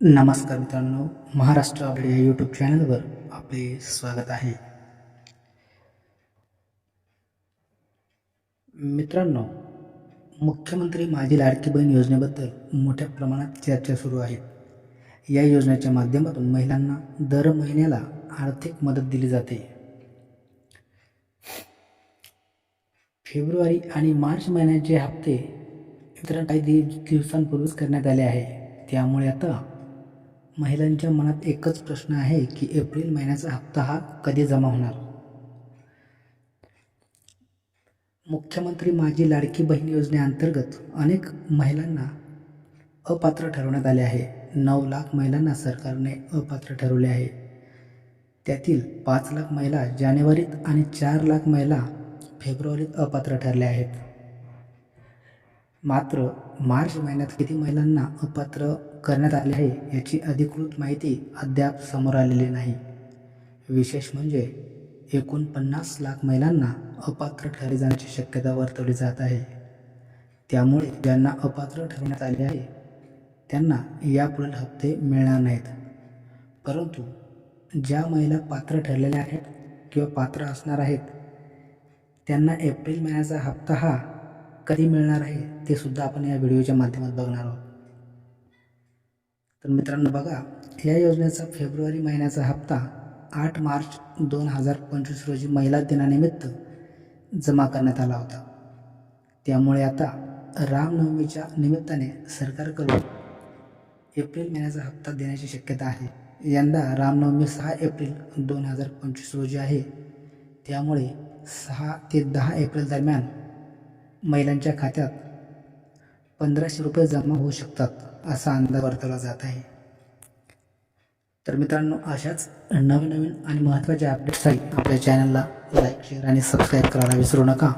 नमस्कार मित्रांनो, महाराष्ट्र अपडेट या यूट्यूब चॅनलवर आपले स्वागत आहे. मित्रांनो, मुख्यमंत्री माझी लाडकी बहीण योजनेबद्दल मोठ्या प्रमाणात चर्चा सुरू आहे. या योजनेच्या माध्यमातून महिलांना दर महिन्याला आर्थिक मदत दिली जाते. फेब्रुवारी आणि मार्च महिन्याचे हप्ते मित्रांनो काही दिवसांपूर्वीच करण्यात आले आहे. त्यामुळे आता महिलांच्या मनात एकच प्रश्न आहे की एप्रिल महिन्याचा हप्ता हा कधी जमा होणार. मुख्यमंत्री माझी लाडकी बहीण योजनेअंतर्गत अनेक महिलांना अपात्र ठरवण्यात आले आहे. 9 लाख महिलांना सरकारने अपात्र ठरवले आहे. त्यातील 5 लाख महिला जानेवारीत आणि 4 लाख महिला फेब्रुवारीत अपात्र ठरल्या आहेत. मात्र मार्च महिन्यात किती महिलांना अपात्र करण्यात आले आहे याची अधिकृत माहिती अद्याप समोर आलेली नाही. विशेष म्हणजे एकूण 50 लाख महिलांना अपात्र ठरले जाण्याची शक्यता वर्तवली जात आहे. त्यामुळे ज्यांना अपात्र ठरवण्यात आले आहे त्यांना यापुढील हप्ते मिळणार नाहीत. परंतु ज्या महिला पात्र ठरलेल्या आहेत किंवा पात्र असणार आहेत त्यांना एप्रिल महिन्याचा हप्ता हा कधी मिळणार आहे ते सुद्धा आपण या व्हिडिओच्या माध्यमात बघणार आहोत. तर मित्रांनो बघा, या योजनेचा फेब्रुवारी महिन्याचा हप्ता 8 मार्च 2025 रोजी महिला दिनानिमित्त जमा करण्यात आला होता. त्यामुळे आता रामनवमीच्या निमित्ताने सरकारकडून एप्रिल महिन्याचा हप्ता देण्याची शक्यता आहे. यंदा रामनवमी 6 एप्रिल 2025 रोजी आहे. त्यामुळे 6 ते 10 एप्रिल दरम्यान महिलांच्या खात्यात 1500 रुपये जमा होऊ शकतात असा अंदाज वर्तवला जात आहे. तर मित्रांनो, अशाच नवीन आणि महत्त्वाच्या अपडेट्ससाठी आपल्या चॅनलला लाईक, शेअर आणि सबस्क्राईब करायला विसरू नका.